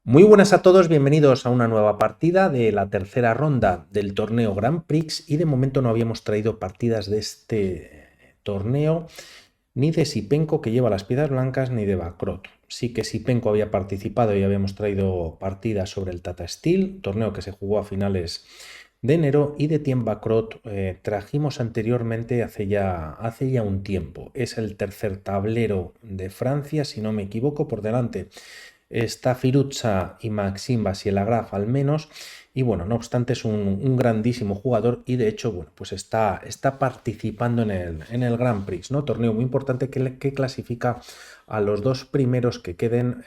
Muy buenas a todos, bienvenidos a una nueva partida de la tercera ronda del torneo Grand Prix y de momento no habíamos traído partidas de este torneo ni de Sipenko que lleva las piedras blancas ni de Bakrot. Sí que Sipenko había participado y habíamos traído partidas sobre el Tata Steel, torneo que se jugó a finales de enero, y de Tien Bakrot trajimos anteriormente hace ya un tiempo. Es el tercer tablero de Francia, si no me equivoco, por delante está Firuza y Maxim Vachier-Lagrave al menos. Y bueno, no obstante es un grandísimo jugador y de hecho, bueno, pues está participando en el Grand Prix, ¿no? Torneo muy importante que clasifica a los dos primeros que queden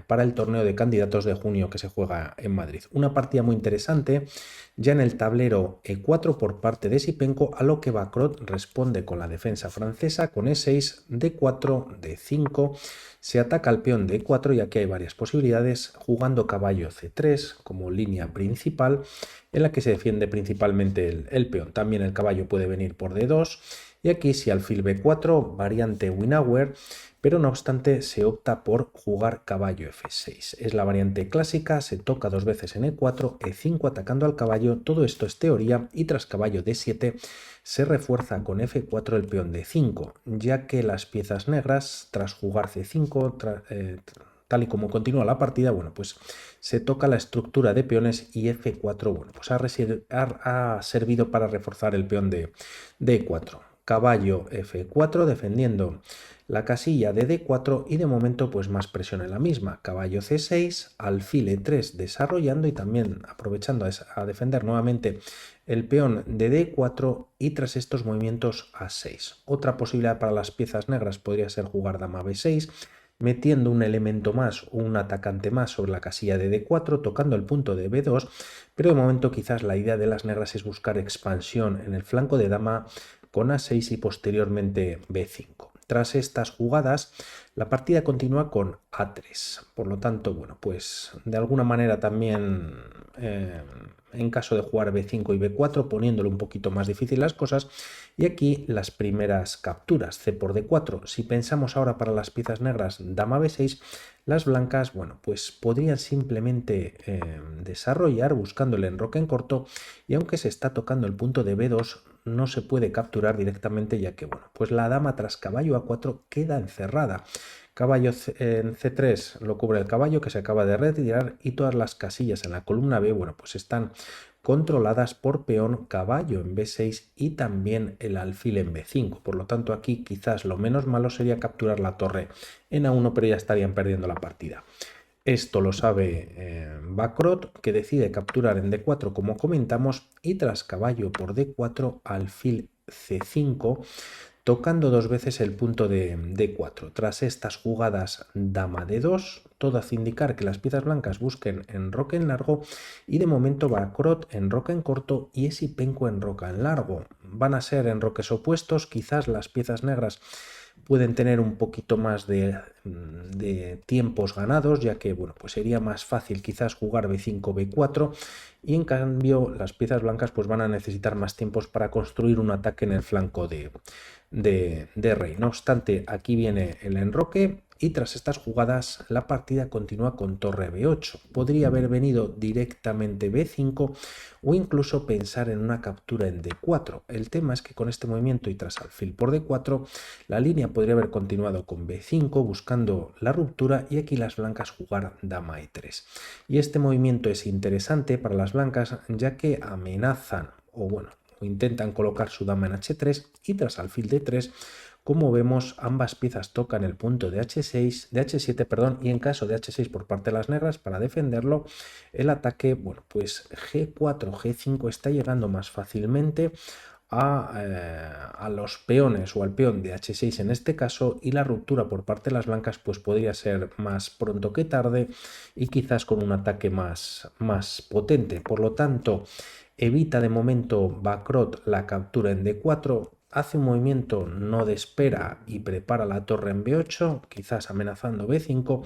para el torneo de candidatos de junio que se juega en Madrid. Una partida muy interesante, ya en el tablero E4 por parte de Sipenko, a lo que Bakrot responde con la defensa francesa con E6, D4, D5. Se ataca al peón de E4 ya que hay varias posibilidades, jugando caballo C3 como línea principal en la que se defiende principalmente el peón. También el caballo puede venir por D2 y aquí si alfil B4, variante Winauer, pero no obstante se opta por jugar caballo F6. Es la variante clásica, se toca dos veces en E4, E5 atacando al caballo, todo esto es teoría y tras caballo D7 se refuerza con F4 el peón D5, ya que las piezas negras, tras jugar C5, tal y como continúa la partida, bueno, pues se toca la estructura de peones y F4, bueno, pues ha servido para reforzar el peón de D4. Caballo F4 defendiendo la casilla de D4 y de momento pues más presión en la misma. Caballo C6, alfil E3 desarrollando y también aprovechando a defender nuevamente el peón de D4 y tras estos movimientos A6. Otra posibilidad para las piezas negras podría ser jugar dama B6, metiendo un elemento más o un atacante más sobre la casilla de D4, tocando el punto de B2, pero de momento quizás la idea de las negras es buscar expansión en el flanco de dama con A6 y posteriormente B5. Tras estas jugadas, la partida continúa con A3. Por lo tanto, bueno, pues de alguna manera también en caso de jugar B5 y B4, poniéndole un poquito más difícil las cosas. Y aquí las primeras capturas, C por D4. Si pensamos ahora para las piezas negras, dama B6, las blancas, bueno, pues podrían simplemente desarrollar buscando el enroque en corto y aunque se está tocando el punto de B2, no se puede capturar directamente ya que, bueno, pues la dama tras caballo A4 queda encerrada. Caballo en C3 lo cubre el caballo que se acaba de retirar y todas las casillas en la columna B, bueno, pues están controladas por peón, caballo en B6 y también el alfil en B5. Por lo tanto, aquí quizás lo menos malo sería capturar la torre en A1, pero ya estarían perdiendo la partida. Esto lo sabe Bakrot, que decide capturar en D4 como comentamos y tras caballo por D4 alfil C5 tocando dos veces el punto de D4. Tras estas jugadas dama D2, todo hace indicar que las piezas blancas busquen enroque en largo y de momento Bakrot enroca en corto y Esipenko enroca en largo. Van a ser enroques opuestos, quizás las piezas negras pueden tener un poquito más de tiempos ganados, ya que bueno, pues sería más fácil quizás jugar B5, B4 y en cambio las piezas blancas pues van a necesitar más tiempos para construir un ataque en el flanco de rey. No obstante, aquí viene el enroque y tras estas jugadas la partida continúa con torre B8. Podría haber venido directamente B5 o incluso pensar en una captura en D4. El tema es que con este movimiento y tras alfil por D4 la línea podría haber continuado con B5 buscando la ruptura y aquí las blancas jugar dama E3. Y este movimiento es interesante para las blancas ya que amenazan o bueno, o intentan colocar su dama en H3 y tras alfil D3, como vemos, ambas piezas tocan el punto de H6, de H7, perdón, y en caso de H6 por parte de las negras, para defenderlo, el ataque, bueno, pues G4, G5 está llegando más fácilmente a los peones o al peón de H6 en este caso y la ruptura por parte de las blancas pues podría ser más pronto que tarde y quizás con un ataque más potente. Por lo tanto, evita de momento Bakrot la captura en D4, hace un movimiento no de espera y prepara la torre en B8, quizás amenazando B5,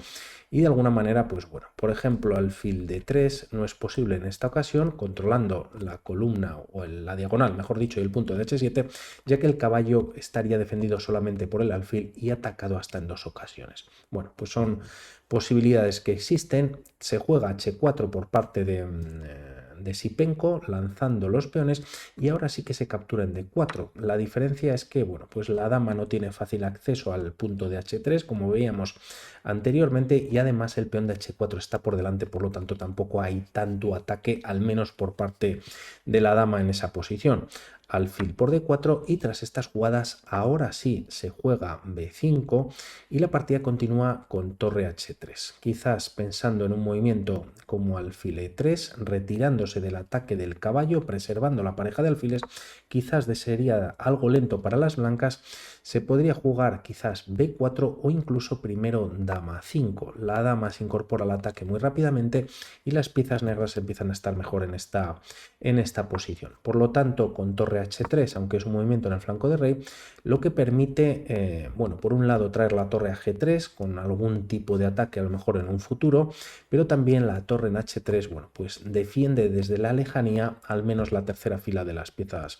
y de alguna manera, pues bueno, por ejemplo, alfil D3 no es posible en esta ocasión, controlando la columna o la diagonal, mejor dicho, y el punto de H7, ya que el caballo estaría defendido solamente por el alfil y atacado hasta en 2 ocasiones. Bueno, pues son posibilidades que existen. Se juega H4 por parte de Sipenko, lanzando los peones, y ahora sí que se captura en D4. La diferencia es que, bueno, pues la dama no tiene fácil acceso al punto de H3, como veíamos anteriormente, y además el peón de H4 está por delante, por lo tanto tampoco hay tanto ataque, al menos por parte de la dama en esa posición. Alfil por D4, y tras estas jugadas ahora sí se juega B5 y la partida continúa con torre H3, quizás pensando en un movimiento como alfil E3, retirándose del ataque del caballo, preservando la pareja de alfiles. Quizás sería algo lento para las blancas, se podría jugar quizás B4 o incluso primero dama 5. La dama se incorpora al ataque muy rápidamente y las piezas negras empiezan a estar mejor en esta posición. Por lo tanto, con torre H3, aunque es un movimiento en el flanco de rey, lo que permite, bueno, por un lado traer la torre a G3 con algún tipo de ataque a lo mejor en un futuro, pero también la torre en H3, bueno, pues defiende desde la lejanía al menos la tercera fila de las piezas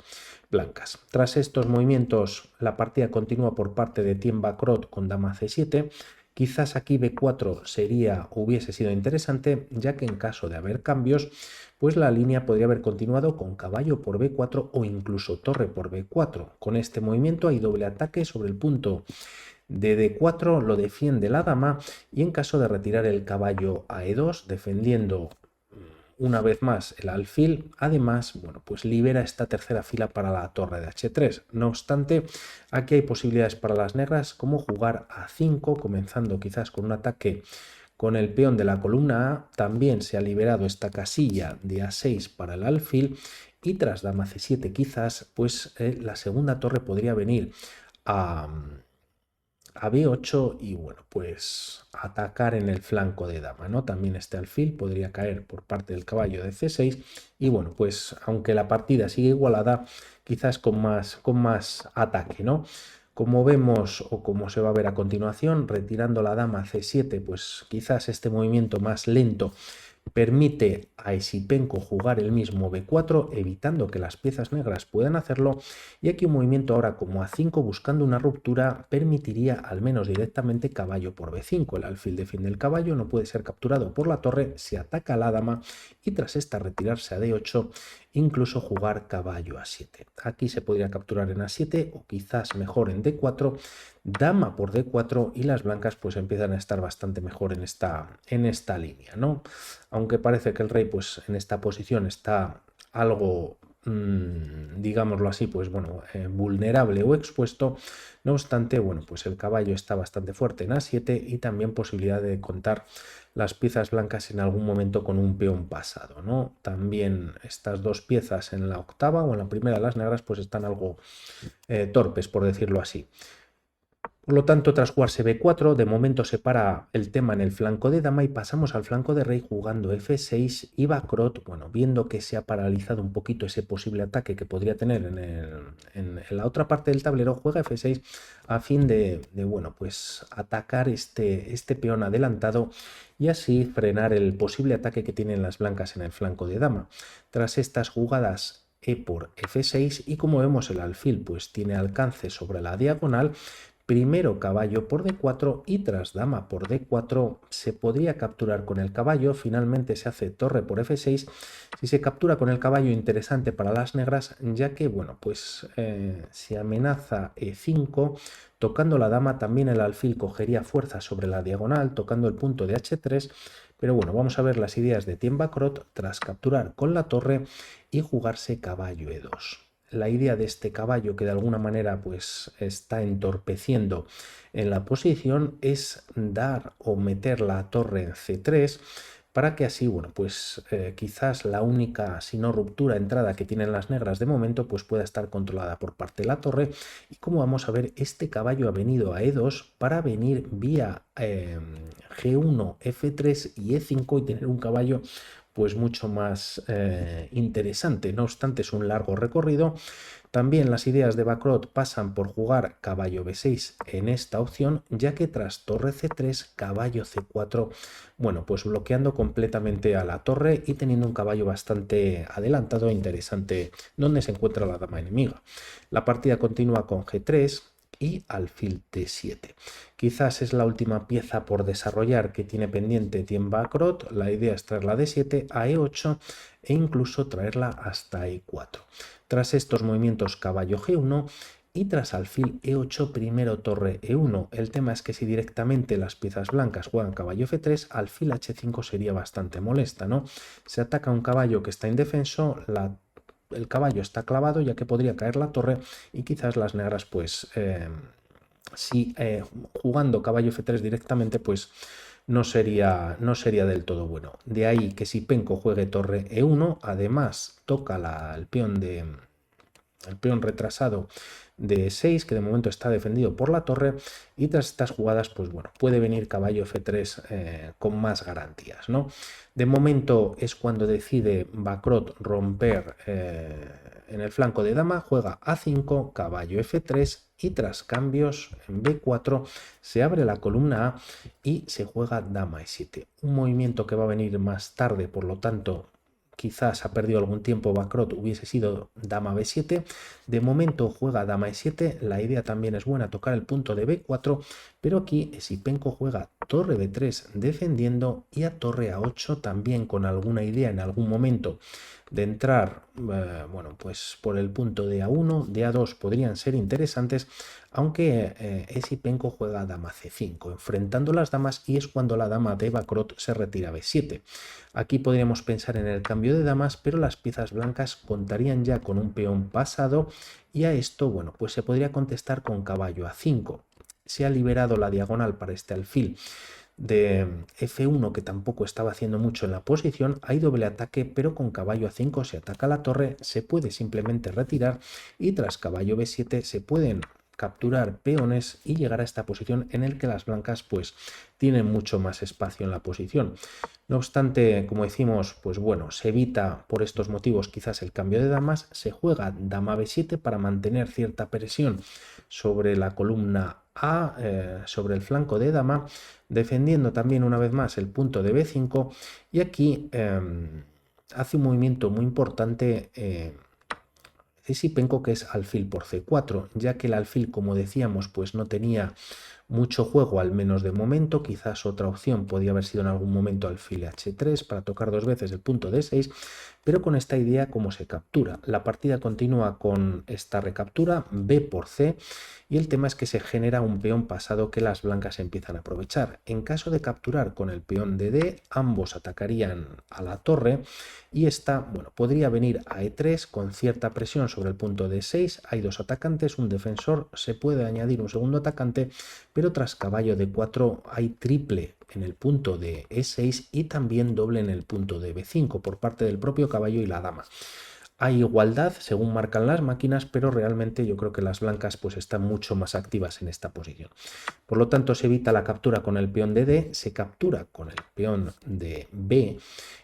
blancas. Tras estos movimientos, la partida continúa por parte de Thiem Bacrot con dama C7. Quizás aquí B4 hubiese sido interesante, ya que en caso de haber cambios, pues la línea podría haber continuado con caballo por B4 o incluso torre por B4. Con este movimiento hay doble ataque sobre el punto de D4, lo defiende la dama, y en caso de retirar el caballo a E2, defendiendo una vez más el alfil, además, bueno, pues libera esta tercera fila para la torre de H3. No obstante, aquí hay posibilidades para las negras, como jugar A5, comenzando quizás con un ataque con el peón de la columna A. También se ha liberado esta casilla de A6 para el alfil, y tras dama C7 quizás, pues la segunda torre podría venir a B8 y bueno, pues atacar en el flanco de dama, ¿no? También este alfil podría caer por parte del caballo de C6, y bueno, pues aunque la partida sigue igualada, quizás con más ataque, ¿no? Como vemos o como se va a ver a continuación, retirando la dama C7, pues quizás este movimiento más lento permite a Esipenko jugar el mismo B4, evitando que las piezas negras puedan hacerlo, y aquí un movimiento ahora como A5 buscando una ruptura permitiría al menos directamente caballo por B5. El alfil defiende el caballo, no puede ser capturado por la torre, se ataca a la dama y tras esta retirarse a D8, incluso jugar caballo a 7. Aquí se podría capturar en A7 o quizás mejor en D4, dama por D4, y las blancas pues empiezan a estar bastante mejor en esta línea, ¿no? Aunque parece que el rey pues en esta posición está algo, digámoslo así, pues bueno, vulnerable o expuesto. No obstante, bueno, pues el caballo está bastante fuerte en A7 y también posibilidad de contar las piezas blancas en algún momento con un peón pasado, ¿no? También estas dos piezas en la octava o en la primera de las negras pues están algo torpes, por decirlo así. Por lo tanto, tras jugarse B4, de momento se para el tema en el flanco de dama y pasamos al flanco de rey jugando F6, y Bacrot, bueno, viendo que se ha paralizado un poquito ese posible ataque que podría tener en la otra parte del tablero, juega F6 a fin de bueno, pues atacar este peón adelantado y así frenar el posible ataque que tienen las blancas en el flanco de dama. Tras estas jugadas, E por F6, y como vemos el alfil pues tiene alcance sobre la diagonal, primero caballo por D4 y tras dama por D4 se podría capturar con el caballo. Finalmente se hace torre por F6. Si se captura con el caballo, interesante para las negras, ya que bueno, pues se amenaza E5. Tocando la dama también el alfil cogería fuerza sobre la diagonal, tocando el punto de H3. Pero bueno, vamos a ver las ideas de Thiem Bacrot tras capturar con la torre y jugarse caballo E2. La idea de este caballo, que de alguna manera pues está entorpeciendo en la posición, es dar o meter la torre en C3 para que así, bueno, pues quizás la única, si no ruptura, entrada que tienen las negras de momento, pues pueda estar controlada por parte de la torre. Y como vamos a ver, este caballo ha venido a E2 para venir vía G1, F3 y E5 y tener un caballo pues mucho más interesante. No obstante, es un largo recorrido. También las ideas de Bacrot pasan por jugar caballo B6 en esta opción, ya que tras torre C3, caballo C4, bueno, pues bloqueando completamente a la torre y teniendo un caballo bastante adelantado e interesante donde se encuentra la dama enemiga. La partida continúa con G3 y alfil D7. Quizás es la última pieza por desarrollar que tiene pendiente Tien Bacrot. La idea es traerla D7 a E8 e incluso traerla hasta E4. Tras estos movimientos caballo G1 y tras alfil E8 primero torre E1. El tema es que si directamente las piezas blancas juegan caballo F3, alfil H5 sería bastante molesta, ¿no? Se ataca un caballo que está indefenso, el caballo está clavado ya que podría caer la torre y quizás las negras pues si jugando caballo F3 directamente pues no sería del todo bueno. De ahí que si Penco juegue torre E1, además toca el peón retrasado de 6, que de momento está defendido por la torre, y tras estas jugadas, pues bueno, puede venir caballo F3 con más garantías, ¿no? De momento es cuando decide Bacrot romper en el flanco de dama, juega A5, caballo F3, y tras cambios en B4 se abre la columna A y se juega dama E7. Un movimiento que va a venir más tarde, por lo tanto quizás ha perdido algún tiempo Bacrot, hubiese sido dama B7. De momento juega dama E7, la idea también es buena, tocar el punto de B4, pero aquí Esipenko juega torre B3 defendiendo y a torre A8 también con alguna idea en algún momento de entrar, bueno, pues por el punto de A1, de A2 podrían ser interesantes, aunque Esipenko juega dama C5, enfrentando las damas, y es cuando la dama de Bacrot se retira a B7. Aquí podríamos pensar en el cambio de damas, pero las piezas blancas contarían ya con un peón pasado, y a esto, bueno, pues se podría contestar con caballo A5. Se ha liberado la diagonal para este alfil de F1, que tampoco estaba haciendo mucho en la posición. Hay doble ataque, pero con caballo A5 se ataca la torre, se puede simplemente retirar, y tras caballo B7 se pueden capturar peones y llegar a esta posición en el que las blancas pues tienen mucho más espacio en la posición. No obstante, como decimos, pues bueno, se evita por estos motivos quizás el cambio de damas, se juega dama B7 para mantener cierta presión sobre la columna A, sobre el flanco de dama, defendiendo también una vez más el punto de B5, y aquí hace un movimiento muy importante Esipenko, que es alfil por C4, ya que el alfil, como decíamos, pues no tenía mucho juego, al menos de momento. Quizás otra opción podía haber sido en algún momento alfil H3 para tocar dos veces el punto D6, pero con esta idea, ¿cómo se captura? La partida continúa con esta recaptura, B por C, y el tema es que se genera un peón pasado que las blancas empiezan a aprovechar. En caso de capturar con el peón de D, ambos atacarían a la torre, y esta, bueno, podría venir a E3 con cierta presión sobre el punto D6. Hay dos atacantes, un defensor, se puede añadir un segundo atacante, pero tras caballo D4 hay triple en el punto de E6 y también doble en el punto de B5 por parte del propio caballo y la dama. Hay igualdad según marcan las máquinas, pero realmente yo creo que las blancas pues están mucho más activas en esta posición. Por lo tanto, se evita la captura con el peón de D, se captura con el peón de B,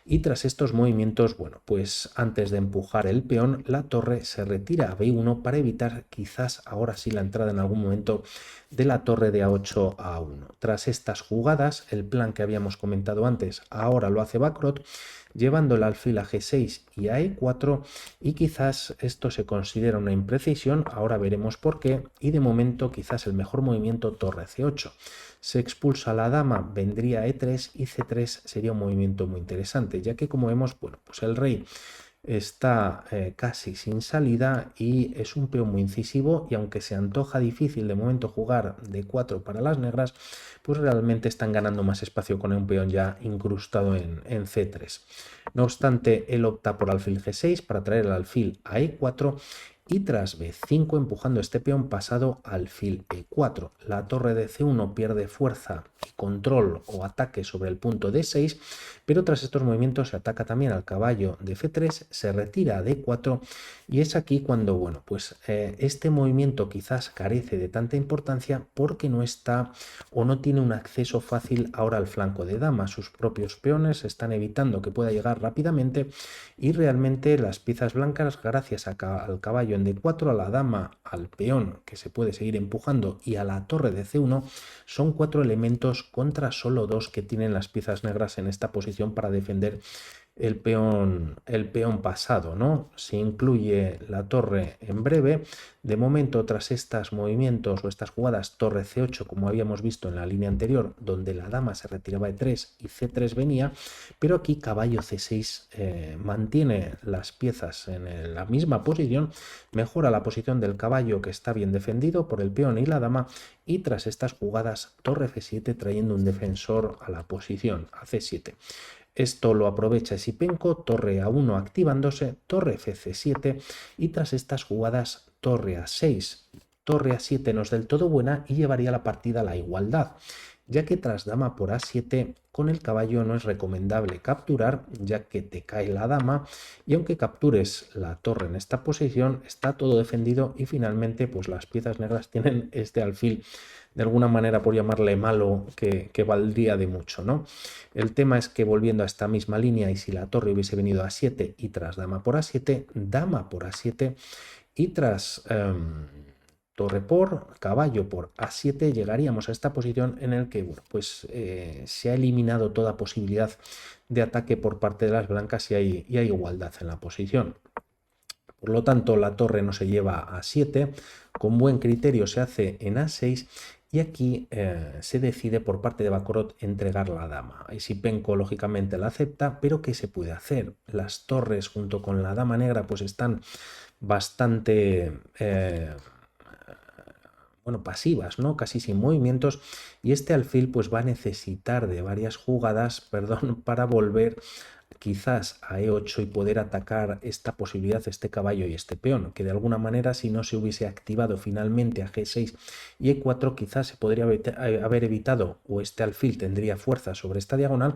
y tras estos movimientos, bueno, pues antes de empujar el peón, la torre se retira a B1 para evitar quizás ahora sí la entrada en algún momento de la torre de A8 a A1. Tras estas jugadas, el plan que habíamos comentado antes, ahora lo hace Bacrot, llevando el alfil a G6 y a E4, y quizás esto se considera una imprecisión, ahora veremos por qué, y de momento quizás el mejor movimiento torre C8. Se expulsa la dama, vendría E3 y C3 sería un movimiento muy interesante, ya que como vemos, bueno, pues el rey está casi sin salida y es un peón muy incisivo, y aunque se antoja difícil de momento jugar D4 para las negras, pues realmente están ganando más espacio con un peón ya incrustado en C3. No obstante, él opta por alfil G6 para traer el alfil a E4, y tras B5 empujando este peón pasado alfil E4. La torre de C1 pierde fuerza y control o ataque sobre el punto D6, pero tras estos movimientos se ataca también al caballo de F3, se retira a D4 y es aquí cuando, bueno, pues este movimiento quizás carece de tanta importancia porque no está o no tiene un acceso fácil ahora al flanco de dama. Sus propios peones están evitando que pueda llegar rápidamente y realmente las piezas blancas, gracias al caballo en D4, a la dama, al peón que se puede seguir empujando y a la torre de C1, son 4 elementos contra solo 2 que tienen las piezas negras en esta posición para defender el peón pasado, ¿no? Se incluye la torre en breve. De momento, tras estos movimientos o estas jugadas, torre C8, como habíamos visto en la línea anterior, donde la dama se retiraba E3 y C3 venía, pero aquí caballo C6 mantiene las piezas en la misma posición, mejora la posición del caballo que está bien defendido por el peón y la dama, y tras estas jugadas, torre F7 trayendo un defensor a la posición, a C7. Esto lo aprovecha Esipenko, torre A1 activándose, torre FC7 y tras estas jugadas torre A6. Torre A7 no es del todo buena y llevaría la partida a la igualdad, ya que tras dama por A7 con el caballo no es recomendable capturar, ya que te cae la dama y aunque captures la torre en esta posición está todo defendido y finalmente pues las piezas negras tienen este alfil de alguna manera, por llamarle malo, que valdría de mucho, ¿no? El tema es que volviendo a esta misma línea y si la torre hubiese venido a 7 y tras dama por A7, dama por A7 y tras torre por caballo por A7 llegaríamos a esta posición en el que bueno, pues, se ha eliminado toda posibilidad de ataque por parte de las blancas y hay igualdad en la posición. Por lo tanto, la torre no se lleva a 7, con buen criterio se hace en A6 y aquí se decide por parte de Bacrot entregar la dama. Esipenko lógicamente la acepta, pero ¿qué se puede hacer? Las torres junto con la dama negra pues están bastante bueno, pasivas, ¿no? Casi sin movimientos y este alfil pues va a necesitar de varias jugadas, perdón, para volver quizás a E8 y poder atacar esta posibilidad, este caballo y este peón, que de alguna manera si no se hubiese activado finalmente a G6 y E4 quizás se podría haber evitado o este alfil tendría fuerza sobre esta diagonal,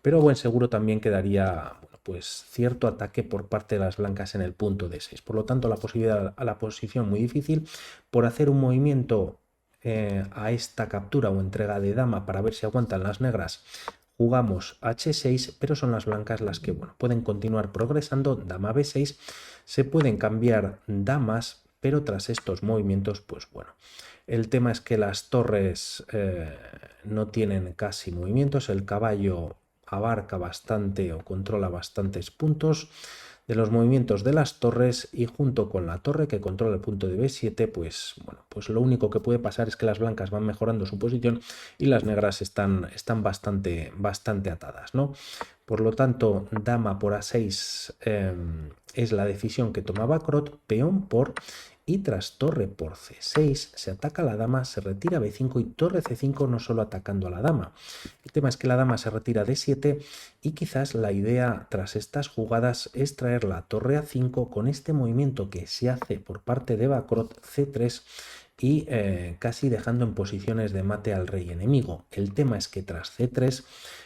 pero buen seguro también quedaría pues cierto ataque por parte de las blancas en el punto D6. Por lo tanto, la posibilidad a la posición muy difícil por hacer un movimiento a esta captura o entrega de dama para ver si aguantan las negras. Jugamos H6, pero son las blancas las que bueno, pueden continuar progresando. Dama B6, se pueden cambiar damas, pero tras estos movimientos, pues bueno. El tema es que las torres no tienen casi movimientos, el caballo abarca bastante o controla bastantes puntos de los movimientos de las torres y junto con la torre que controla el punto de B7, pues bueno, pues lo único que puede pasar es que las blancas van mejorando su posición y las negras están bastante atadas, ¿no? Por lo tanto, dama por A6 es la decisión que toma Bacrot, peón por y tras torre por C6 se ataca a la dama, se retira a B5 y torre C5 no solo atacando a la dama. El tema es que la dama se retira a D7 y quizás la idea tras estas jugadas es traer la torre a 5 con este movimiento que se hace por parte de Bacrot C3 y casi dejando en posiciones de mate al rey enemigo. El tema es que tras C3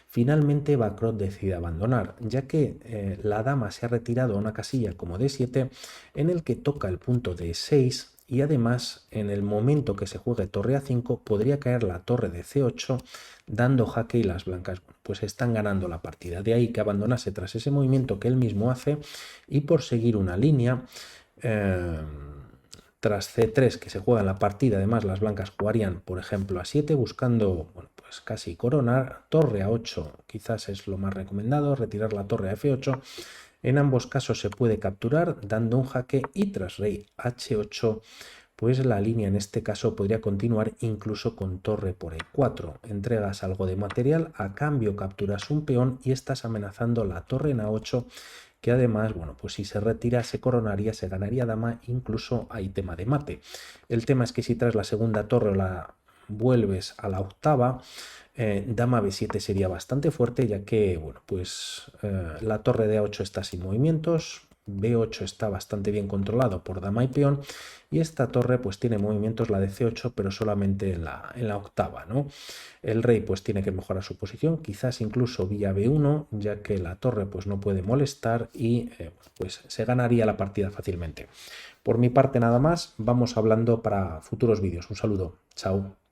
finalmente Bacrot decide abandonar, ya que la dama se ha retirado a una casilla como D7 en el que toca el punto D6 y además en el momento que se juegue torre A5 podría caer la torre de C8 dando jaque y las blancas pues están ganando la partida. De ahí que abandonase tras ese movimiento que él mismo hace y por seguir una línea tras C3 que se juega en la partida, además las blancas jugarían por ejemplo a 7 buscando bueno, pues casi coronar, torre a 8 quizás es lo más recomendado, retirar la torre a F8, en ambos casos se puede capturar dando un jaque y tras rey H8 pues la línea en este caso podría continuar incluso con torre por E4, entregas algo de material, a cambio capturas un peón y estás amenazando la torre en A8 que además, bueno, pues si se retira se coronaría, se ganaría dama, incluso hay tema de mate. El tema es que si traes la segunda torre o la vuelves a la octava, dama B7 sería bastante fuerte, ya que, bueno, pues la torre de A8 está sin movimientos, B8 está bastante bien controlado por dama y peón, y esta torre pues tiene movimientos, la de C8, pero solamente en la octava, ¿no? El rey pues tiene que mejorar su posición, quizás incluso vía B1, ya que la torre pues no puede molestar y pues se ganaría la partida fácilmente. Por mi parte nada más, vamos hablando para futuros vídeos. Un saludo, chao.